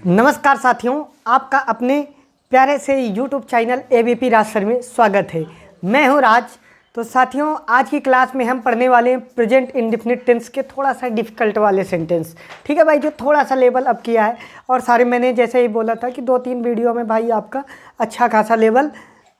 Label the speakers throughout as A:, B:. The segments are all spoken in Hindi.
A: नमस्कार साथियों, आपका अपने प्यारे से यूट्यूब चैनल एबीपी राज सर में स्वागत है। मैं हूं राज। तो साथियों, आज की क्लास में हम पढ़ने वाले हैं प्रेजेंट इंडेफिनिट टेंस के थोड़ा सा डिफ़िकल्ट वाले सेंटेंस। ठीक है भाई, जो थोड़ा सा लेवल अप किया है और सारे मैंने जैसे ही बोला था कि 2-3 वीडियो में भाई आपका अच्छा खासा लेवल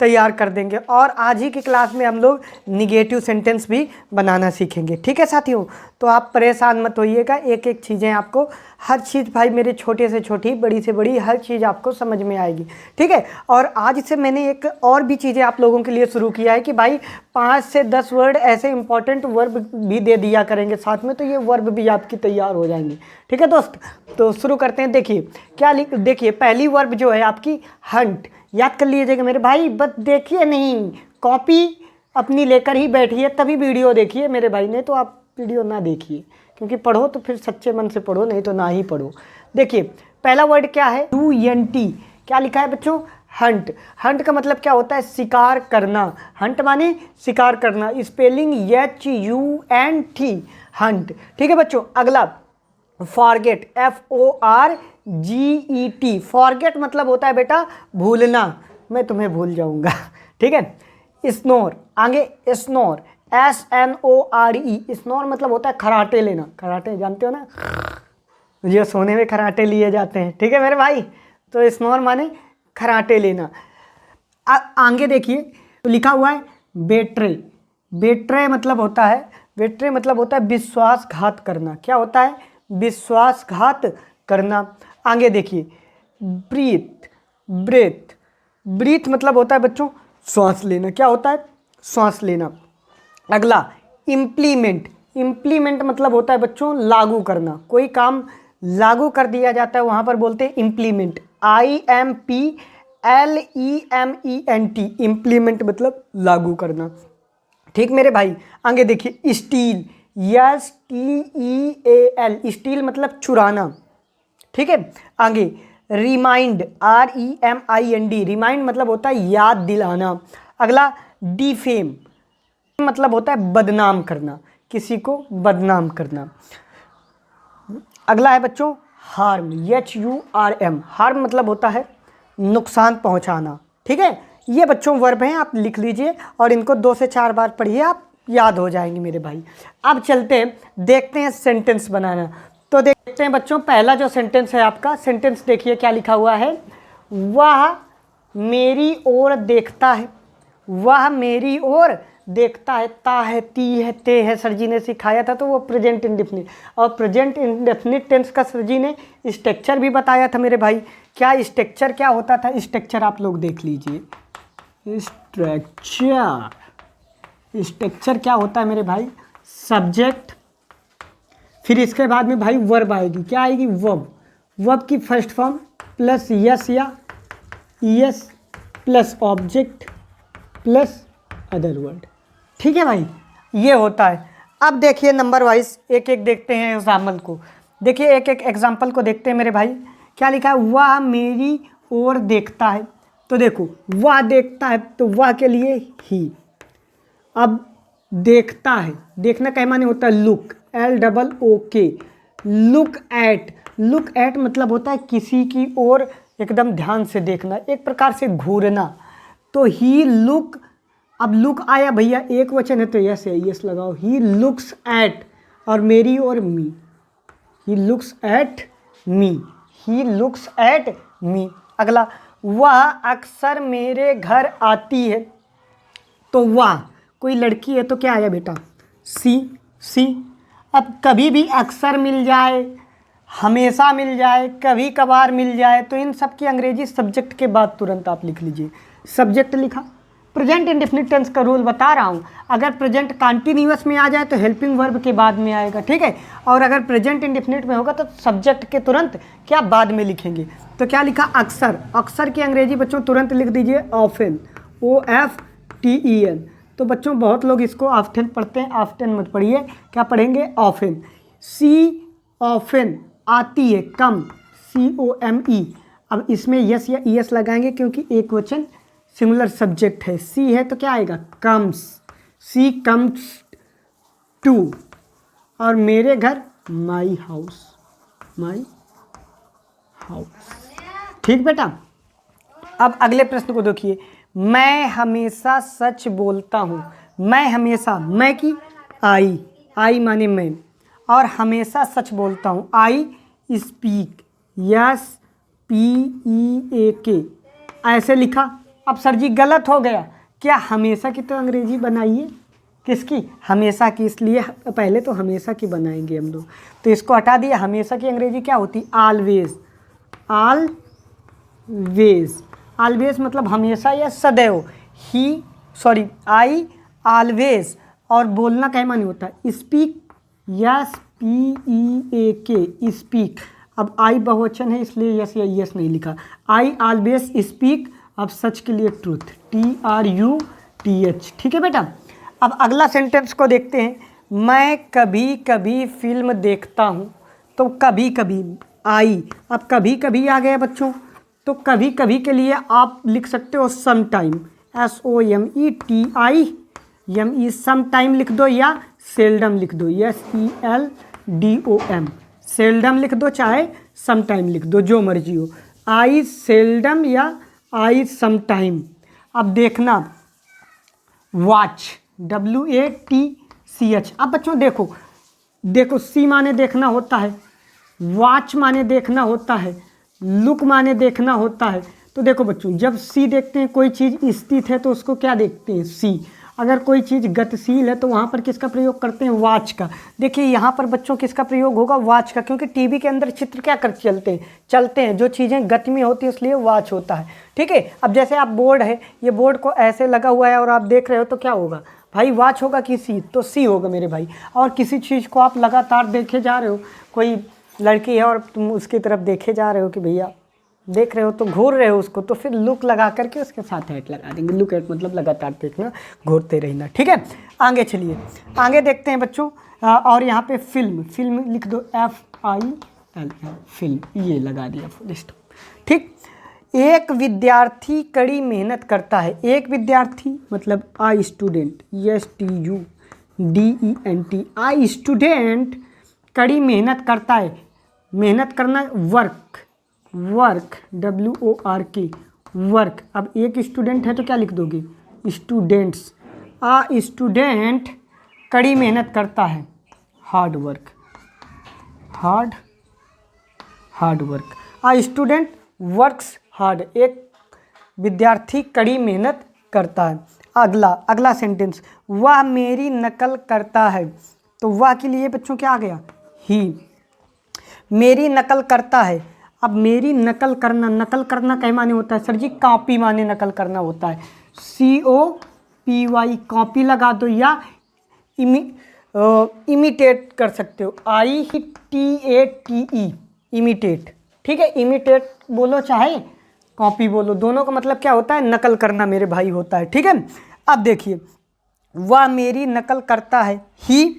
A: तैयार कर देंगे। और आज ही की क्लास में हम लोग निगेटिव सेंटेंस भी बनाना सीखेंगे। ठीक है साथियों, तो आप परेशान मत होइएगा, एक एक चीज़ें आपको, हर चीज़ भाई मेरे छोटे से छोटी, बड़ी से बड़ी, हर चीज़ आपको समझ में आएगी। ठीक है। और आज से मैंने एक और भी चीज़ें आप लोगों के लिए शुरू किया है कि भाई 5 से 10 वर्ड ऐसे इंपॉर्टेंट वर्ब भी दे दिया करेंगे साथ में, तो ये वर्ब भी आपकी तैयार हो जाएंगे। ठीक है दोस्त, तो शुरू करते हैं। देखिए क्या देखिए पहली वर्ब जो है आपकी हंट। याद कर लीजिएगा मेरे भाई, बस देखिए नहीं, कॉपी अपनी लेकर ही बैठिए तभी वीडियो देखिए मेरे भाई, ने तो आप वीडियो ना देखिए, क्योंकि पढ़ो तो फिर सच्चे मन से पढ़ो, नहीं तो ना ही पढ़ो। देखिए पहला वर्ड क्या है, UNT। क्या लिखा है बच्चों? हंट। हंट का मतलब क्या होता है? शिकार करना। हंट माने शिकार करना, स्पेलिंग HUNT, हंट। ठीक है बच्चों। अगला फॉरगेट, FORGET। फॉरगेट मतलब होता है बेटा भूलना, मैं तुम्हें भूल जाऊंगा। ठीक है। स्नोर, आगे स्नोर, SNORE। स्नोर मतलब होता है खराटे लेना। खराटे जानते हो ना, जो सोने में खराटे लिए जाते हैं। ठीक है मेरे भाई, तो स्नोर माने खराटे लेना। आगे देखिए तो लिखा हुआ है बेट्रे। बेट्रे मतलब होता है, बेट्रे मतलब होता है विश्वासघात करना। क्या होता है? विश्वासघात करना। आगे देखिए ब्रीथ, ब्रेथ। ब्रीथ मतलब होता है बच्चों श्वास लेना। क्या होता है? श्वास लेना। अगला इम्प्लीमेंट। इम्प्लीमेंट मतलब होता है बच्चों लागू करना। कोई काम लागू कर दिया जाता है, वहाँ पर बोलते हैं इम्प्लीमेंट। IMPLEMENT। इम्प्लीमेंट मतलब लागू करना। ठीक मेरे भाई। आगे देखिए स्टील, STEAL। स्टील मतलब चुराना। ठीक है। आगे रिमाइंड, REMIND। रिमाइंड मतलब होता है याद दिलाना। अगला डिफेम मतलब होता है बदनाम करना, किसी को बदनाम करना। अगला है बच्चों हार्म, HURM। हार्म मतलब होता है नुकसान पहुंचाना। ठीक है। ये बच्चों वर्ब हैं, आप लिख लीजिए और इनको 2 से 4 बार पढ़िए, आप याद हो जाएंगे मेरे भाई। अब चलते हैं, देखते हैं सेंटेंस बनाना। तो देखते हैं बच्चों, पहला जो सेंटेंस है आपका, सेंटेंस देखिए क्या लिखा हुआ है। वह मेरी ओर देखता है। वह मेरी ओर देखता है। ता है, ती है, ते है, सर जी ने सिखाया था, तो वो प्रेजेंट इंडेफिनिट। और प्रेजेंट इंडेफिनिट टेंस का सर जी ने स्ट्रक्चर भी बताया था मेरे भाई। क्या स्ट्रक्चर क्या होता था? स्ट्रक्चर आप लोग देख लीजिए। स्ट्रक्चर क्या होता है मेरे भाई? सब्जेक्ट, फिर इसके बाद में भाई वर्ब आएगी। क्या आएगी? वर्ब। वर्ब की फर्स्ट फॉर्म प्लस यस या ES plus object plus other word. ठीक है भाई, ये होता है। अब देखिए नंबर वाइज एक एक देखते हैं एग्जाम्पल को। देखिए एक एक एग्जाम्पल को देखते हैं मेरे भाई। क्या लिखा है? वह मेरी ओर देखता है। तो देखो वह देखता है, तो वह के लिए ही। अब देखता है, देखना क्या माने होता है? Look, LOOK। Look at, look at मतलब होता है किसी की ओर एकदम ध्यान से देखना, एक प्रकार से घूरना। तो ही लुक, अब लुक आया भैया, एक वचन है तो यस है, यस लगाओ। ही लुक्स एट, और मेरी और me, he looks at me, he looks at me. अगला वह अक्सर मेरे घर आती है। तो वह कोई लड़की है तो क्या आया बेटा? सी। अब कभी भी अक्सर मिल जाए, हमेशा मिल जाए, कभी कभार मिल जाए, तो इन सब की अंग्रेजी सब्जेक्ट के बाद तुरंत आप लिख लीजिए। सब्जेक्ट लिखा। प्रेजेंट इंडेफिनिट टेंस का रूल बता रहा हूँ, अगर प्रेजेंट कंटिन्यूअस में आ जाए तो हेल्पिंग वर्ब के बाद में आएगा। ठीक है। और अगर प्रेजेंट इंडेफिनिट में होगा तो सब्जेक्ट के तुरंत क्या बाद में लिखेंगे। तो क्या लिखा? अक्सर। अक्सर की अंग्रेजी बच्चों तुरंत लिख दीजिए ऑफन, OFTEN। तो बच्चों बहुत लोग इसको ऑफ्टन पढ़ते हैं, ऑफ्टन मत पढ़िए। क्या पढ़ेंगे? ऑफन। सी ऑफन आती है, कम, COME। अब इसमें यस या ES लगाएंगे क्योंकि एक वचन सिंगुलर सब्जेक्ट है। सी है तो क्या आएगा? Comes, C comes to. और मेरे घर माई हाउस, माई हाउस। ठीक बेटा, अब अगले प्रश्न को देखिए। मैं हमेशा सच बोलता हूँ। मैं हमेशा, मैं की आई माने मैं, और हमेशा सच बोलता हूँ। आई स्पीक, SPEAK, ऐसे लिखा। अब सर जी गलत हो गया, क्या हमेशा की तो अंग्रेजी बनाइए, किसकी, हमेशा की, इसलिए पहले तो हमेशा की बनाएंगे हम लोग, तो इसको हटा दिया। हमेशा की अंग्रेजी क्या होती, ऑलवेज। ऑलवेज, ऑलवेज मतलब हमेशा या सदैव। आई ऑलवेज, और बोलना क्या माने होता है, स्पीक, SPEAK, स्पीक। अब आई बहुवचन है इसलिए यस या यस नहीं लिखा। आई ऑलवेज स्पीक, अब सच के लिए ट्रूथ, TRUTH। ठीक है बेटा। अब अगला सेंटेंस को देखते हैं। मैं कभी कभी फिल्म देखता हूँ, तो कभी कभी आई, अब कभी कभी आ गया बच्चों, तो कभी कभी के लिए आप लिख सकते हो some time, SOMETIME, some time लिख दो, या सेल्डम लिख दो, SELDOM, सेल्डम लिख दो चाहे सम टाइम लिख दो, जो मर्जी हो। आई सेल्डम या आई सम टाइम। अब देखना, वॉच, WATCH। अब बच्चों देखो सी माने देखना होता है, वॉच माने देखना होता है, लुक माने देखना होता है। तो देखो बच्चों, जब सी देखते हैं कोई चीज़ स्थित है तो उसको क्या देखते हैं, सी। अगर कोई चीज़ गतिशील है तो वहाँ पर किसका प्रयोग करते हैं, वॉच का। देखिए यहाँ पर बच्चों किसका प्रयोग होगा, वॉच का, क्योंकि टीवी के अंदर चित्र क्या कर चलते हैं, जो चीज़ें गति में होती है इसलिए वॉच होता है। ठीक है। अब जैसे आप बोर्ड है, ये बोर्ड को ऐसे लगा हुआ है और आप देख रहे हो तो क्या होगा भाई, वॉच होगा कि सी, तो सी होगा मेरे भाई। और किसी चीज़ को आप लगातार देखे जा रहे हो, कोई लड़की है और तुम उसकी तरफ देखे जा रहे हो कि भैया देख रहे हो तो घूर रहे हो उसको, तो फिर लुक लगा करके उसके साथ एट लगा देंगे। लुक एट मतलब लगातार देखना, घूरते रहना। ठीक है। आगे चलिए, आगे देखते हैं बच्चों। और यहाँ पे फिल्म लिख दो, FILM, फिल्म, ये लगा दिया फुल स्टॉप। ठीक। एक विद्यार्थी कड़ी मेहनत करता है। एक विद्यार्थी मतलब I student, STUDENT, I student कड़ी मेहनत करता है। मेहनत करना, वर्क, WORK, वर्क। अब एक स्टूडेंट है तो क्या लिख दोगे, स्टूडेंट्स। स्टूडेंट कड़ी मेहनत करता है, hard work, hard work. Student works hard, एक विद्यार्थी कड़ी मेहनत करता है। अगला सेंटेंस, वह मेरी नकल करता है। तो वह के लिए बच्चों क्या आ गया, ही। मेरी नकल करता है। अब मेरी नकल करना क्या माने होता है सर जी, कॉपी माने नकल करना होता है, COPY, कॉपी लगा दो, या इमिटेट कर सकते हो, ITATE, इमिटेट। ठीक है। इमिटेट बोलो चाहे कॉपी बोलो, दोनों का मतलब क्या होता है, नकल करना मेरे भाई होता है। ठीक है। अब देखिए, वह मेरी नकल करता है, ही।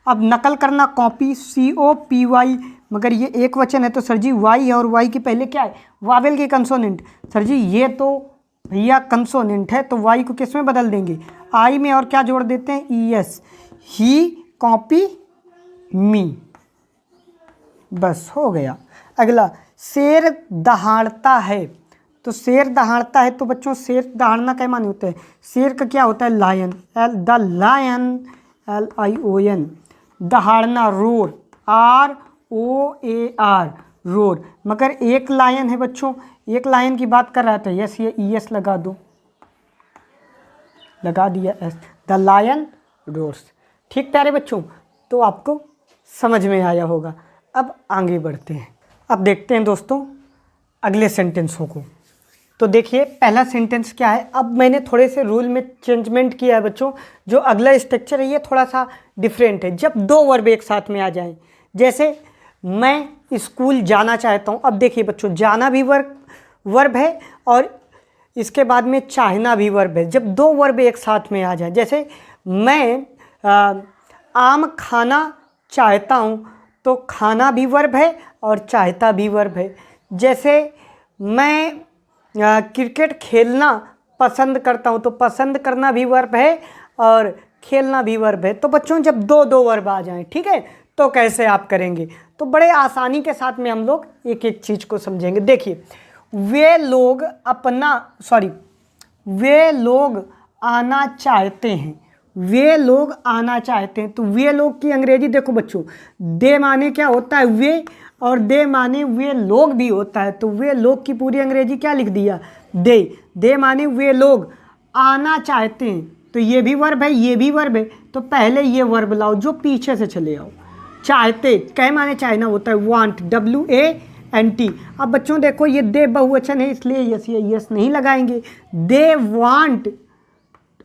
A: अब नकल करना कॉपी, COPY, मगर ये एक वचन है तो सर जी वाई है, और वाई के पहले क्या है, वावेल की कंसोनेंट। सर जी ये तो भैया कंसोनेंट है, तो वाई को किस में बदल देंगे, आई में, और क्या जोड़ देते हैं, ES, ही कॉपी मी, बस हो गया। अगला, शेर दहाड़ता है। तो शेर दहाड़ता है, तो बच्चों शेर दहाड़ना क्या माने होता है, शेर का क्या होता है, लायन, द लायन, LION, दहाड़ना, रोर, ROAR, रोर। मगर एक लायन है बच्चों, एक लायन की बात कर रहा था, यस, ये ES लगा दो, लगा दिया S, द लायन रोर्स। ठीक प्यारे बच्चों, तो आपको समझ में आया होगा। अब आगे बढ़ते हैं, अब देखते हैं दोस्तों अगले सेंटेंसों को। तो देखिए पहला सेंटेंस क्या है। अब मैंने थोड़े से रूल में चेंजमेंट किया है बच्चों, जो अगला स्ट्रक्चर है ये थोड़ा सा डिफरेंट है। जब दो वर्ब एक साथ में आ जाएं, जैसे मैं स्कूल जाना चाहता हूँ। अब देखिए बच्चों, जाना भी वर्ब है और इसके बाद में चाहना भी वर्ब है। जब दो वर्ब एक साथ में आ जाए, जैसे मैं आम खाना चाहता हूँ, तो खाना भी वर्ब है और चाहता भी वर्ब है। जैसे मैं क्रिकेट खेलना पसंद करता हूँ, तो पसंद करना भी वर्ब है और खेलना भी वर्ब है। तो बच्चों जब दो वर्ब आ जाएं, ठीक है, तो कैसे आप करेंगे? तो बड़े आसानी के साथ में हम लोग एक एक चीज़ को समझेंगे। देखिए, वे लोग आना चाहते हैं, वे लोग आना चाहते हैं। तो वे लोग की अंग्रेजी देखो बच्चों, दे माने क्या होता है? वे, और दे माने वे लोग भी होता है। तो वे लोग की पूरी अंग्रेजी क्या लिख दिया? दे माने वे लोग आना चाहते हैं। तो ये भी वर्ब है, ये भी वर्ब है। तो पहले ये वर्ब लाओ जो पीछे से चले आओ। चाहते, कह माने चाहना होता है, वांट, WANT। अब बच्चों देखो, ये दे बहुवचन है इसलिए यस या यस नहीं लगाएंगे। दे वांट,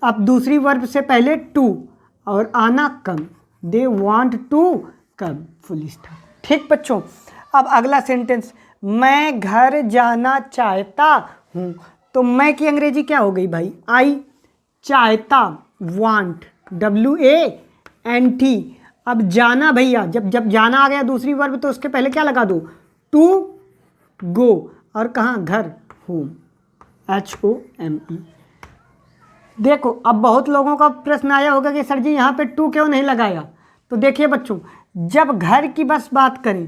A: अब दूसरी वर्ब से पहले टू और आना come, they want to come, full stop. ठीक बच्चों, अब अगला सेंटेंस, मैं घर जाना चाहता हूँ। तो मैं की अंग्रेजी क्या हो गई भाई? आई। चाहता, वांट, WANT। अब जाना भैया, जब जाना आ गया दूसरी वर्ब तो उसके पहले क्या लगा दो? टू गो, और कहाँ? घर, होम, HOME। देखो, अब बहुत लोगों का प्रश्न आया होगा कि सर जी यहाँ पे टू क्यों नहीं लगाया? तो देखिए बच्चों, जब घर की बस बात करें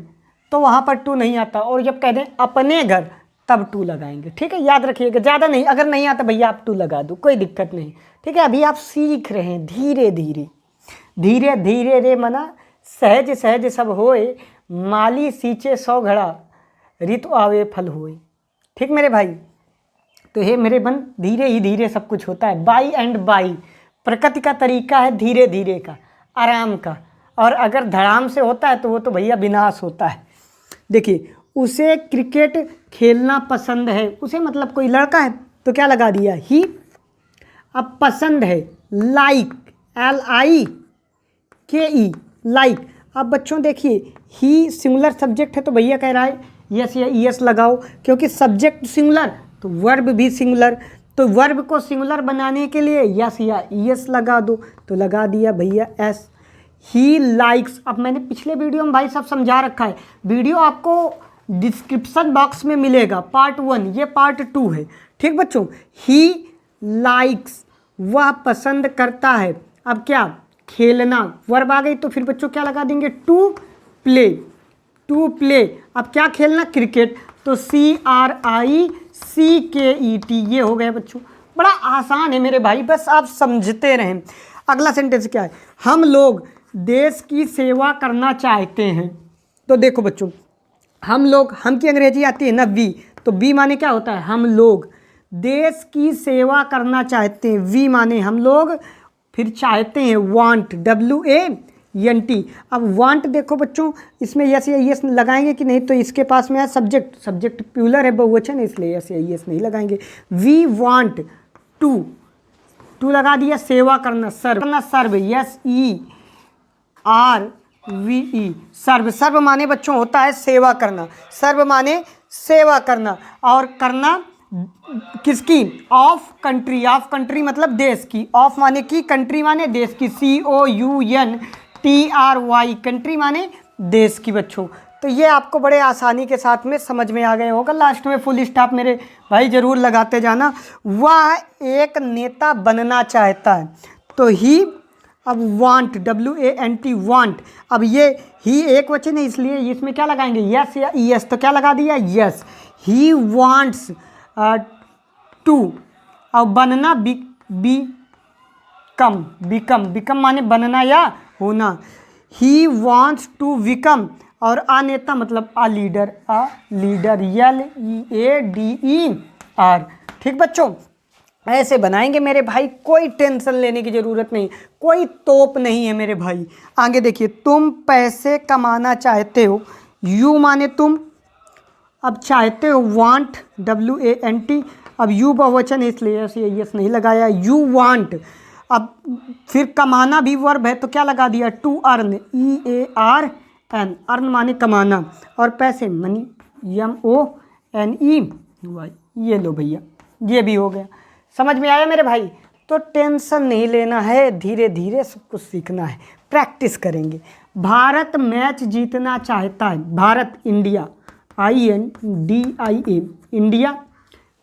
A: तो वहाँ पर टू नहीं आता, और जब कह दें अपने घर तब टू लगाएंगे। ठीक है, याद रखिएगा, ज़्यादा नहीं, अगर नहीं आता भैया आप टू लगा दो, कोई दिक्कत नहीं। ठीक है, अभी आप सीख रहे हैं, धीरे धीरे धीरे धीरे रे मना सहज सहज सब होए, माली सींचे 100 घड़ा, ऋतु आवे फल होए। ठीक मेरे भाई, तो हे मेरे बन, धीरे ही धीरे सब कुछ होता है। बाई एंड बाई, प्रकृति का तरीका है धीरे धीरे का, आराम का। और अगर धड़ाम से होता है तो वो तो भैया विनाश होता है। देखिए, उसे क्रिकेट खेलना पसंद है। उसे मतलब कोई लड़का है तो क्या लगा दिया? ही। अब पसंद है, लाइक, LIKE, लाइक। अब बच्चों देखिए, ही सिंगुलर सब्जेक्ट है तो भैया कह रहा है यस या ES लगाओ, क्योंकि सब्जेक्ट सिंगुलर तो वर्ब भी सिंगुलर। तो वर्ब को सिंगुलर बनाने के लिए यस या ES लगा दो, तो लगा दिया भैया S। He likes. अब मैंने पिछले वीडियो में भाई सब समझा रखा है, वीडियो आपको डिस्क्रिप्शन बॉक्स में मिलेगा, पार्ट 1, ये पार्ट 2 है। ठीक बच्चों, ही लाइक्स, वह पसंद करता है। अब क्या? खेलना, वर्ब आ गई तो फिर बच्चों क्या लगा देंगे? To play, to play. अब क्या खेलना? क्रिकेट, तो CRICKET, ये हो गया बच्चों। बड़ा आसान है मेरे भाई, बस आप समझते रहें। अगला सेंटेंस क्या है? हम लोग देश की सेवा करना चाहते हैं। तो देखो बच्चों, हम लोग, हम की अंग्रेजी आती है ना वी, तो बी माने क्या होता है? हम लोग देश की सेवा करना चाहते हैं। वी माने हम लोग, फिर चाहते हैं वांट, WANT। अब वांट देखो बच्चों, इसमें यस या यस लगाएंगे कि नहीं? तो इसके पास में है सब्जेक्ट, सब्जेक्ट प्यूलर है, बहुवचन है, इसलिए यस या यस नहीं लगाएंगे। वी वांट टू, टू लगा दिया। सेवा करना, सर्व करना, सर्व, SERVE, सर्व। सर्व माने बच्चों होता है सेवा करना, सर्व माने सेवा करना। और करना किसकी? ऑफ कंट्री, ऑफ कंट्री मतलब देश की, ऑफ माने की, कंट्री माने देश की, COUNTRY, कंट्री माने देश की बच्चों। तो ये आपको बड़े आसानी के साथ में समझ में आ गया होगा। लास्ट में फुल स्टॉप मेरे भाई ज़रूर लगाते जाना। वह एक नेता बनना चाहता है, तो ही, अब वांट, WANT, वांट। अब ये ही एक वचन है इसलिए इसमें क्या लगाएंगे? यस या ES, तो क्या लगा दिया? यस। He wants to. अब बनना, बिकम माने बनना या होना। ही वांट्स टू बिकम, और आ नेता मतलब आ लीडर, LEADER। ठीक बच्चों, ऐसे बनाएंगे मेरे भाई, कोई टेंशन लेने की ज़रूरत नहीं, कोई तोप नहीं है मेरे भाई। आगे देखिए, तुम पैसे कमाना चाहते हो। यू माने तुम, अब चाहते हो वांट, WANT। अब यू बहुवचन है इसलिए यस नहीं लगाया, यू वांट। अब फिर कमाना भी वर्ब है तो क्या लगा दिया? टू अर्न, EARN, अर्न माने कमाना, और पैसे मनी, MONEY। ये लो भैया, ये भी हो गया। समझ में आया मेरे भाई? तो टेंशन नहीं लेना है, धीरे धीरे सब कुछ सीखना है, प्रैक्टिस करेंगे। भारत मैच जीतना चाहता है। Bharat, India, INDIA, India.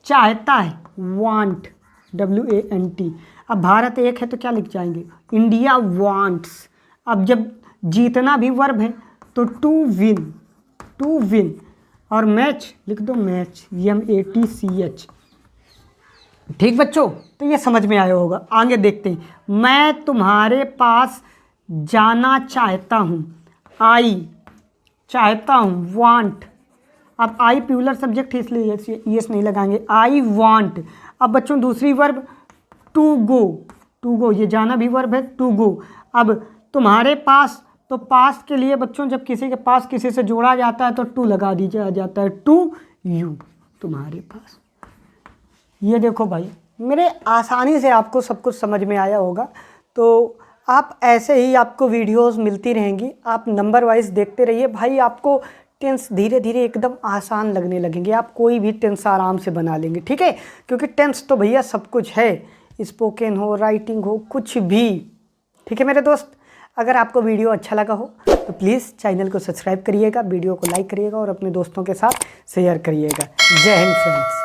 A: चाहता है, वांट, WANT। अब भारत एक है तो क्या लिख जाएंगे? India wants. अब जब जीतना भी वर्ब है तो टू विन। और मैच लिख दो, मैच, MATCH। ठीक बच्चों, तो ये समझ में आया होगा। आगे देखते हैं। मैं तुम्हारे पास जाना चाहता हूँ, आई चाहता हूँ, वांट। अब आई प्यूलर सब्जेक्ट है इसलिए यस नहीं लगाएंगे, आई वांट। अब बच्चों दूसरी वर्ब टू गो, ये जाना भी वर्ब है, टू गो। अब तुम्हारे पास, तो पास के लिए बच्चों जब किसी के पास किसी से जोड़ा जाता है तो टू लगा दिया जाता है, टू यू, तुम्हारे पास। ये देखो भाई, मेरे आसानी से आपको सब कुछ समझ में आया होगा। तो आप ऐसे ही आपको वीडियोस मिलती रहेंगी, आप नंबर वाइज देखते रहिए भाई। आपको टेंस धीरे धीरे एकदम आसान लगने लगेंगे, आप कोई भी टेंस आराम से बना लेंगे, ठीक है। क्योंकि टेंस तो भैया सब कुछ है, स्पोकन हो, राइटिंग हो, कुछ भी, ठीक है मेरे दोस्त। अगर आपको वीडियो अच्छा लगा हो तो प्लीज़ चैनल को सब्सक्राइब करिएगा, वीडियो को लाइक करिएगा और अपने दोस्तों के साथ शेयर करिएगा। जय हिंद फ्रेंड्स।